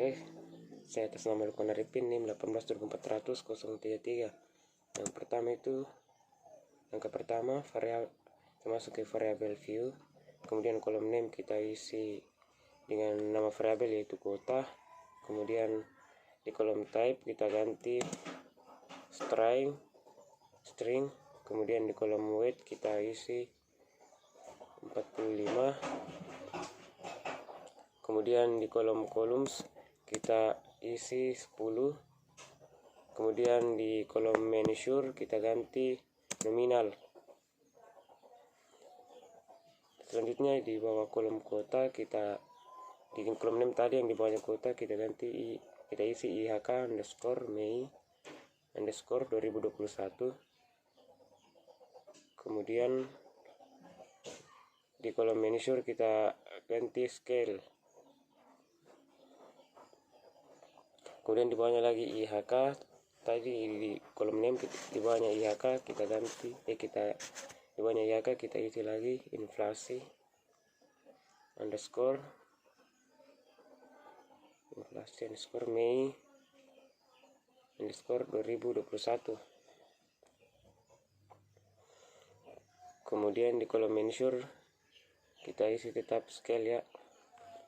Saya atas nama Lukman Arifin, NIM 18.400.033. Angka pertama termasuk ke variabel view. Kemudian kolom name kita isi dengan nama variabel yaitu kota. Kemudian di kolom type kita ganti string. Kemudian di kolom weight kita isi 45. Kemudian di kolom columns kita isi 10. Kemudian di kolom measure kita ganti nominal. Selanjutnya di bawah kolom kota di kolom name tadi yang di bawahnya kota kita isi IHK underscore Mei underscore 2021. Kemudian di kolom measure kita ganti scale. Kemudian di bawahnya lagi IHK tadi di kolom name di bawahnya IHK kita ganti di bawahnya IHK kita isi lagi inflasi underscore Mei underscore 2021. Kemudian di kolom measure kita isi tetap scale ya.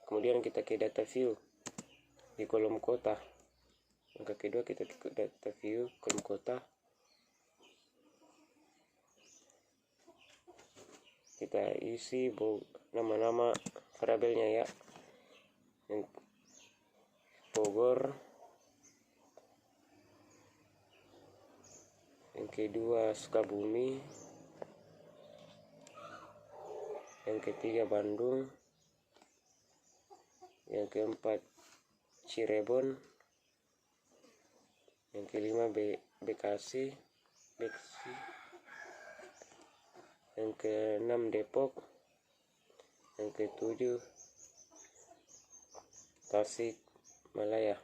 Kemudian kita ke data view di kolom kota. Angka kedua kita ke data view kolom kota. Kita isi nama-nama variabelnya ya. Yang Bogor, yang kedua Sukabumi, yang ketiga Bandung, yang keempat Cirebon, yang kelima Bekasi, yang keenam Depok, yang ketujuh Tasik Malaya,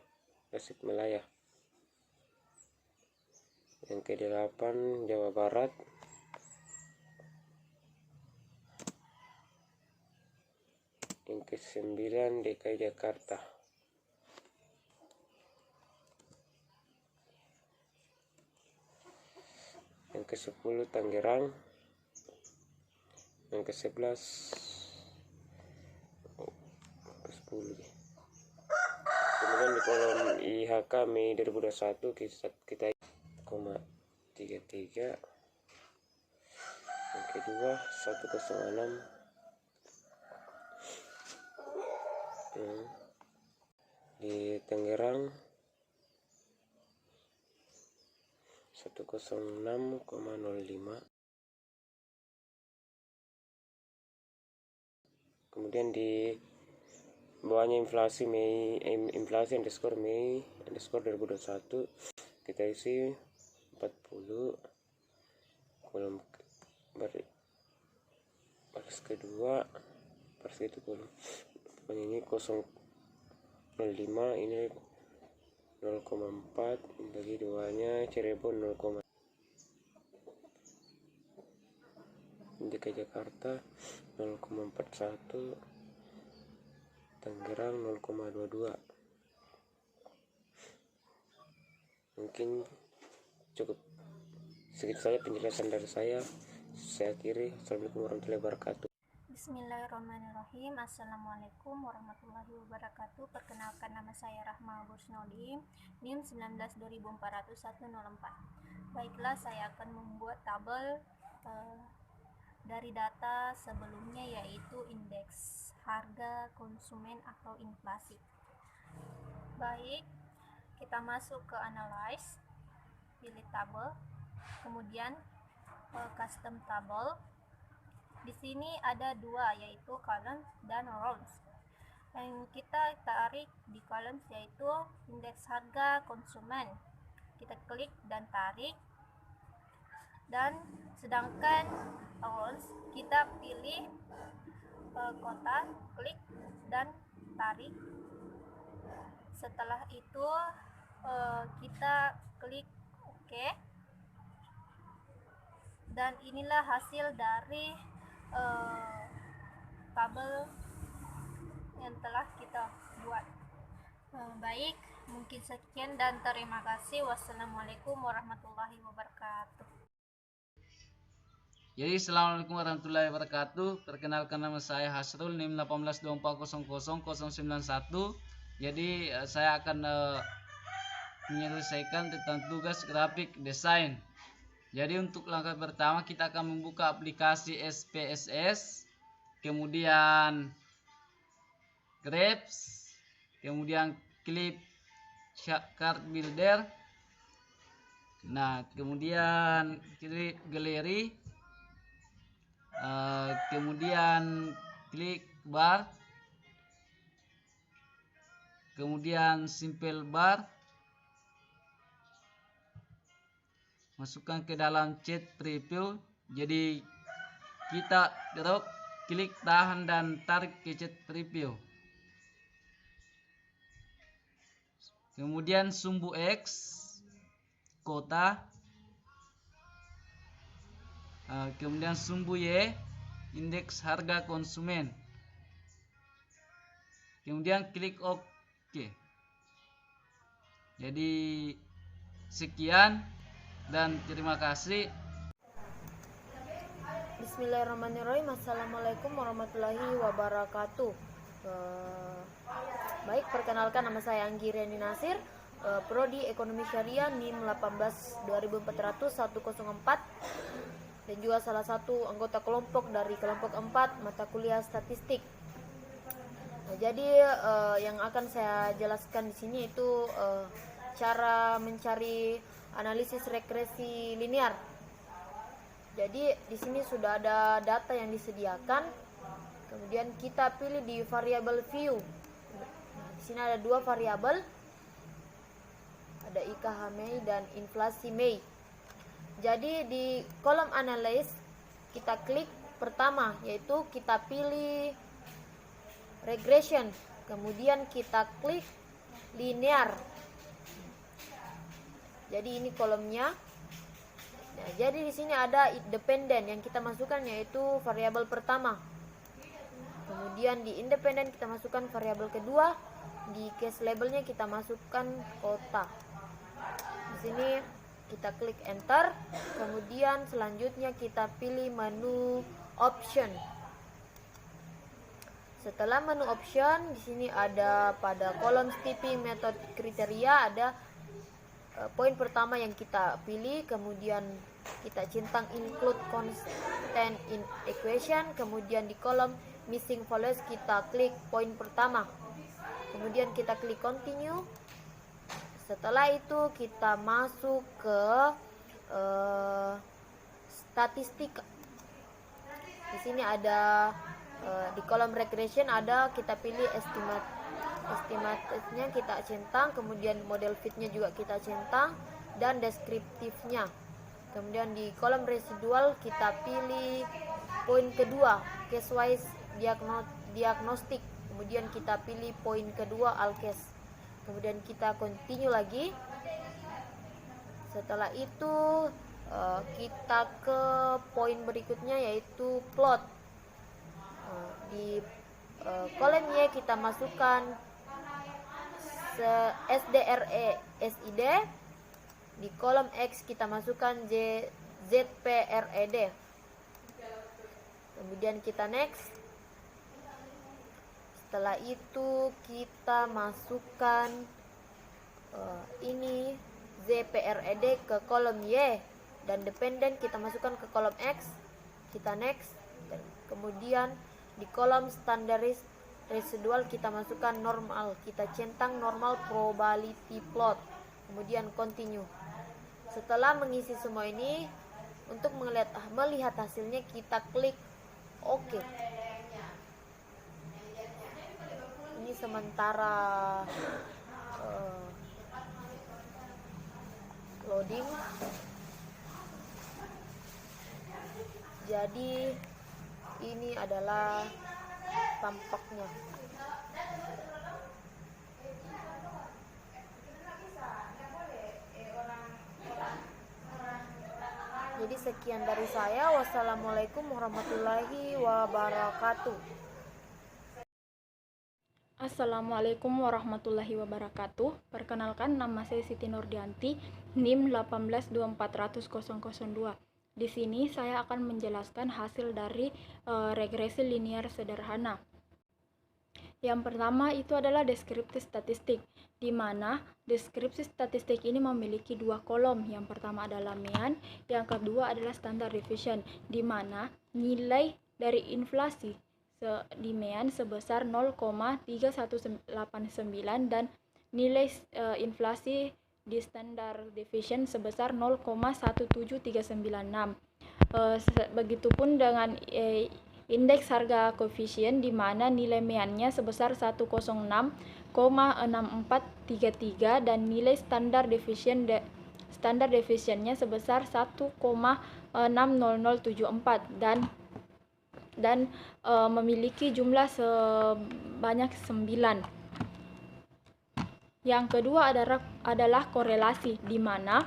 yang kedelapan Jawa Barat, yang kesembilan DKI Jakarta, yang ke-10 Tangerang, yang ke-11 kemudian di kolom IHK Mei 2021 kita 33, yang kedua 106, di Tangerang 106,05. Kemudian di bawahnya inflasi underscore Mei underscore 2021 kita isi 40. Kolom baris kedua kolom ini 0,05, ini 0,4, bagi duanya Cirebon 0, DKI Jakarta 0,41, Tangerang 0,22. Mungkin cukup segitu saja penjelasan dari saya akhiri. Assalamualaikum warahmatullahi wabarakatuh. Bismillahirrahmanirrahim. Assalamualaikum warahmatullahi wabarakatuh. Perkenalkan, nama saya Rahma Bursnodi, NIM 19.400.104. Baiklah, saya akan membuat tabel dari data sebelumnya, yaitu indeks harga konsumen atau inflasi. Baik, kita masuk ke analyze, pilih tabel, kemudian custom table. Di sini ada dua, yaitu columns dan rows. Yang kita tarik di columns yaitu indeks harga konsumen. Kita klik dan tarik. Dan sedangkan rows kita pilih kota, klik dan tarik. Setelah itu kita klik OK. Dan inilah hasil dari tabel yang telah kita buat. Baik, mungkin sekian dan terima kasih. Wassalamualaikum warahmatullahi wabarakatuh. Jadi assalamualaikum warahmatullahi wabarakatuh. Perkenalkan nama saya Hasrul, NIM 1824000091. Jadi saya akan menyelesaikan tentang tugas grafik desain. Jadi untuk langkah pertama kita akan membuka aplikasi SPSS, kemudian Grapes, kemudian Clip Card Builder. Nah, kemudian klik galeri, kemudian klik bar, kemudian simple bar, masukkan ke dalam chat preview. Jadi kita drag, klik tahan dan tarik ke chat preview. Kemudian sumbu X, kota, kemudian sumbu Y, indeks harga konsumen. Kemudian klik OK. Jadi sekian dan terima kasih. Bismillahirrahmanirrahim. Assalamualaikum warahmatullahi wabarakatuh. Baik, perkenalkan nama saya Anggi Riani Nasir, Prodi Ekonomi Syariah, NIM 1824104, dan juga salah satu anggota kelompok dari kelompok 4 mata kuliah statistik. Nah, jadi yang akan saya jelaskan di sini itu cara mencari analisis regresi linear. Jadi di sini sudah ada data yang disediakan, kemudian kita pilih di variabel view. Nah, di sini ada dua variabel, ada IKH Mei dan inflasi Mei. Jadi di kolom analyze kita klik pertama, yaitu kita pilih regression, kemudian kita klik linear. Jadi ini kolomnya. Nah, jadi di sini ada independen yang kita masukkan, yaitu variabel pertama. Kemudian di independen kita masukkan variabel kedua. Di case labelnya kita masukkan kota. Di sini kita klik enter. Kemudian selanjutnya kita pilih menu option. Setelah menu option, di sini ada pada kolom steeping method kriteria ada poin pertama yang kita pilih, kemudian kita centang include constant in equation, kemudian di kolom missing values kita klik poin pertama, kemudian kita klik continue. Setelah itu kita masuk ke statistik. Di sini ada di kolom regression ada kita pilih estimatednya kita centang, kemudian model fitnya juga kita centang, dan deskriptifnya. Kemudian di kolom residual kita pilih poin kedua case wise diagnostik, kemudian kita pilih poin kedua all case, kemudian kita continue lagi. Setelah itu kita ke poin berikutnya, yaitu plot. Di kolom Y kita masukkan SDRE SID, di kolom X kita masukkan ZPRED, kemudian kita next. Setelah itu kita masukkan ini ZPRED ke kolom Y, dan dependen kita masukkan ke kolom X, kita next. Dan kemudian di kolom standaris residual kita masukkan normal, kita centang normal probability plot, kemudian continue. Setelah mengisi semua ini, untuk melihat hasilnya kita klik OK. Ini sementara loading. Jadi ini adalah tampaknya. Jadi sekian dari saya. Wassalamualaikum warahmatullahi wabarakatuh. Assalamualaikum warahmatullahi wabarakatuh. Perkenalkan, nama saya Siti Nurdianti, NIM 1824002. Di sini saya akan menjelaskan hasil dari regresi linear sederhana. Yang pertama itu adalah deskripsi statistik, di mana deskripsi statistik ini memiliki dua kolom. Yang pertama adalah mean, yang kedua adalah standard deviation, di mana nilai dari inflasi di mean sebesar 0,3189 dan nilai inflasi di standard deviation sebesar 0,17396. Begitupun dengan indeks harga koefisien, di mana nilai meannya sebesar 106,6433 dan nilai standard deviationnya sebesar 1,60074 dan memiliki jumlah sebanyak 9. Yang kedua adalah korelasi, di mana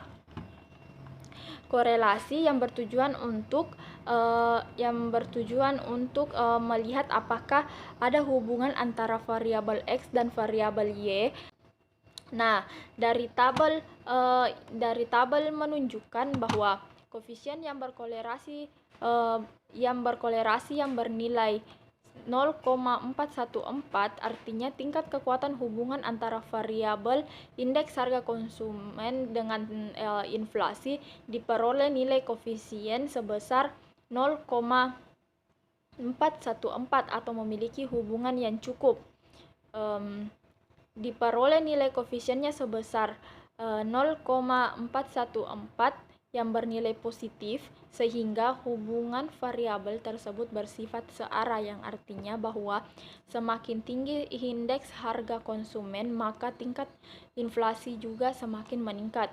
korelasi yang bertujuan untuk melihat apakah ada hubungan antara variabel X dan variabel Y. Nah, dari tabel menunjukkan bahwa koefisien yang bernilai 0,414 artinya tingkat kekuatan hubungan antara variabel indeks harga konsumen dengan inflasi diperoleh nilai koefisien sebesar 0,414 atau memiliki hubungan yang cukup. Diperoleh nilai koefisiennya sebesar 0,414 yang bernilai positif, sehingga hubungan variabel tersebut bersifat searah, yang artinya bahwa semakin tinggi indeks harga konsumen, maka tingkat inflasi juga semakin meningkat.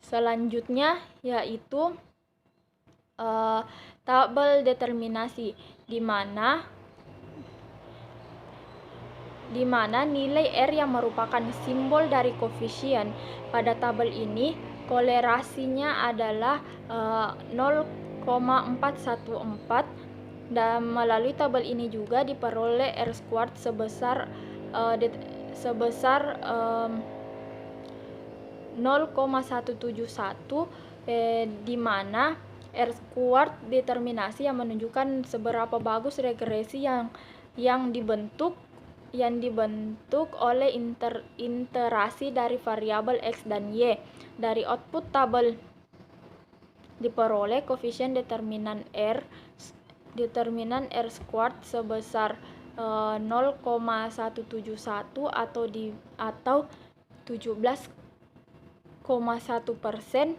Selanjutnya yaitu tabel determinasi, di mana nilai R yang merupakan simbol dari koefisien pada tabel ini korelasinya adalah 0,414 dan melalui tabel ini juga diperoleh R squared sebesar 0,171 di mana R squared determinasi yang menunjukkan seberapa bagus regresi yang dibentuk oleh interasi dari variabel X dan Y. Dari output tabel diperoleh koefisien determinan R squared sebesar 0,171 atau 17,1%.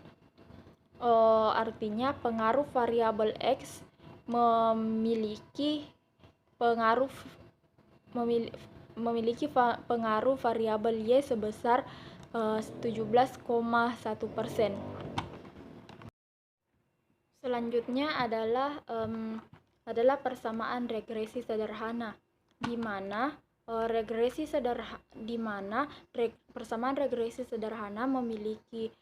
Artinya pengaruh variabel X memiliki pengaruh variabel Y sebesar 17,1%. Selanjutnya adalah persamaan regresi sederhana, di mana persamaan regresi sederhana memiliki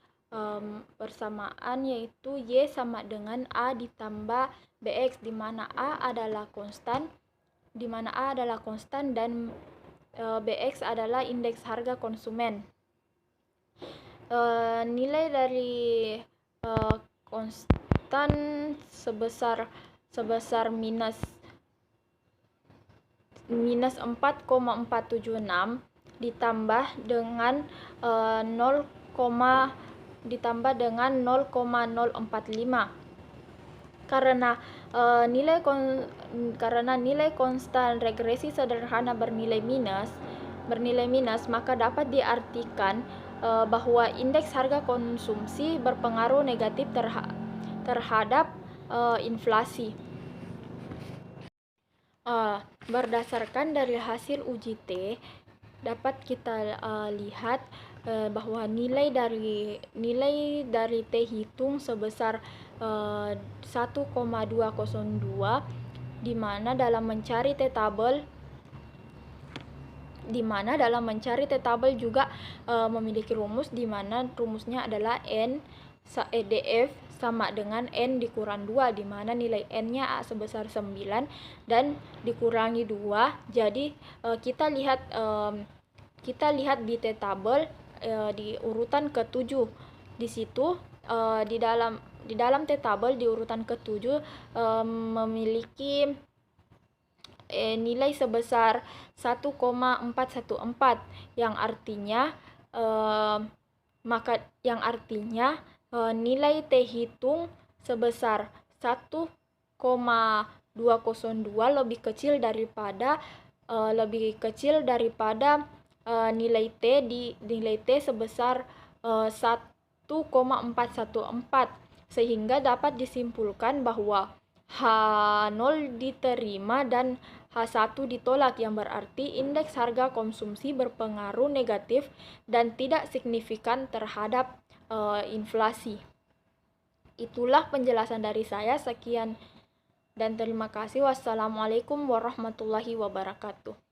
persamaan yaitu Y sama dengan A ditambah BX, di mana A adalah konstan dan BX adalah indeks harga konsumen. Nilai dari konstan sebesar minus 4,476 ditambah dengan 0,045 karena nilai konstan regresi sederhana bernilai minus, maka dapat diartikan bahwa indeks harga konsumsi berpengaruh negatif terhadap inflasi. Berdasarkan dari hasil uji T, dapat kita lihat bahwa nilai dari T hitung sebesar 1,202, di mana dalam mencari T tabel juga memiliki rumus, di mana rumusnya adalah N df sama dengan N dikurang 2, di mana nilai N-nya sebesar 9 dan dikurangi 2. Jadi kita lihat di tabel di urutan ke-7. Di situ di dalam tabel di urutan ke-7 memiliki nilai sebesar 1,414 yang artinya nilai T hitung sebesar 1,202 lebih kecil daripada nilai T sebesar 1,414, sehingga dapat disimpulkan bahwa H0 diterima dan H1 ditolak, yang berarti indeks harga konsumsi berpengaruh negatif dan tidak signifikan terhadap inflasi. Itulah penjelasan dari saya. Sekian dan terima kasih. Wassalamualaikum warahmatullahi wabarakatuh.